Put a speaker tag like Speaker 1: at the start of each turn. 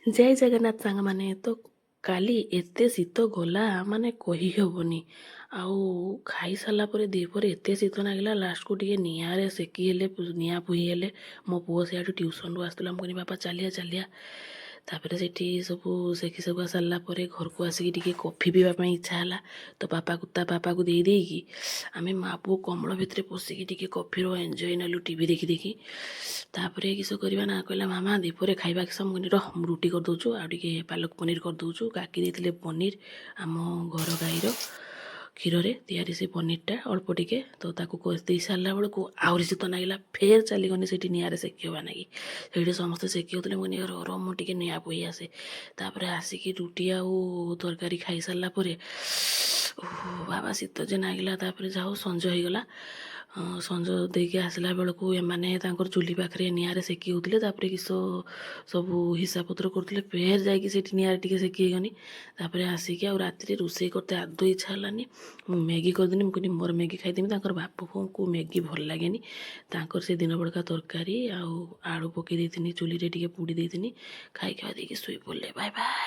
Speaker 1: ଜୟ ଜଗନ୍ନାଥ ସାଙ୍ଗମାନେ। ତ କାଲି ଏତେ ଶୀତ ଗଲା ମାନେ କହି ହେବନି। ଆଉ ଖାଇସାରିଲା ପରେ ଦ୍ୱିପହରେ ଏତେ ଶୀତ ଲାଗିଲା, ଲାଷ୍ଟକୁ ଟିକେ ନିଆଁରେ ସେକି ହେଲେ, ନିଆଁ ପୁହି ହେଲେ। ମୋ ପୁଅ ସିଆଡ଼ୁ ଟ୍ୟୁସନ୍ରୁ ଆସୁଥିଲା, ମୁଁ କହିଲି ବାପା ଚାଲିଆ ଚାଲିଆ। ତାପରେ ସେଠି ସବୁ ସେକି ସେକା ସାରିଲା ପରେ ଘରକୁ ଆସିକି ଟିକେ କଫି ପିଇବା ପାଇଁ ଇଚ୍ଛା ହେଲା। ତ ତା ବାପାକୁ ଦେଇକି ଆମେ ମା ପୁଅ କମଳ ଭିତରେ ପଶିକି ଟିକେ କଫିର ଏନ୍ଜୟ ନେଲୁ ଟିଭି ଦେଖି ଦେଖି। ତାପରେ କିସ କରିବା ନା, କହିଲା ମାମା ଦ୍ୱିପହରେ ଖାଇବା କିସ। ମୁଁ କହିଲି ରହ ମୁଁ ରୁଟି କରିଦେଉଛୁ, ଆଉ ଟିକେ ପାଲକ ପନିର କରିଦେଉଛୁ। କାକି ଦେଇଥିଲେ ପନିର, ଆମ ଘର ଗାଈର କ୍ଷୀରରେ ତିଆରି ସେ ପନିରଟା ଅଳ୍ପ ଟିକେ। ତ ତାକୁ ଦେଇ ସାରିଲା ବେଳକୁ ଆହୁରି ଶୀତ ଲାଗିଲା, ଫେର୍ ଚାଲିଗନି ସେଇଠି ନିଆଁରେ ସେକି ହେବା ନାଗି। ସେଇଠି ସମସ୍ତେ ସେକି ହେଉଥିଲେ, ମୁଁ କହିଲି ର ମୁଁ ଟିକେ ନିଆଁ ବୋହି ଆସେ। ତାପରେ ଆସିକି ରୁଟି ଆଉ ତରକାରୀ ଖାଇସାରିଲା ପରେ ବାବା ଶୀତ ଯେ ଲାଗିଲା। ତାପରେ ଯାଉ ସଞ୍ଜ ହେଇଗଲା। ସଞ୍ଜ ଦେଇକି ଆସିଲା ବେଳକୁ ଏମାନେ ତାଙ୍କର ଚୁଲି ପାଖରେ ନିଆଁରେ ସେକି ହେଉଥିଲେ। ତାପରେ କିସ ସବୁ ହିସାବ ପତ୍ର କରୁଥିଲେ, ଫେର୍ ଯାଇକି ସେଇଠି ନିଆଁରେ ଟିକେ ସେକି ହେଇଗନି। ତାପରେ ଆସିକି ଆଉ ରାତିରେ ରୋଷେଇ କରତେ ଆଦୌ ଇଚ୍ଛା ହେଲାନି। ମୁଁ ମ୍ୟାଗି କରିଦେନି। ମୁଁ କହିଲି ମୋର ମ୍ୟାଗି ଖାଇଦେମି। ତାଙ୍କର ବାପ ବୋଉଙ୍କୁ ମ୍ୟାଗି ଭଲ ଲାଗେନି। ତାଙ୍କର ସେ ଦିନ ବଳକା ତରକାରୀ ଆଉ ଆଳୁ ପକେଇ ଦେଇଥିନି, ଚୁଲିରେ ଟିକେ ପୋଡ଼ି ଦେଇଥିନି। ଖାଇ ଦେଇକି ଶୋଇ ପଡ଼ିଲେ। Bye bye.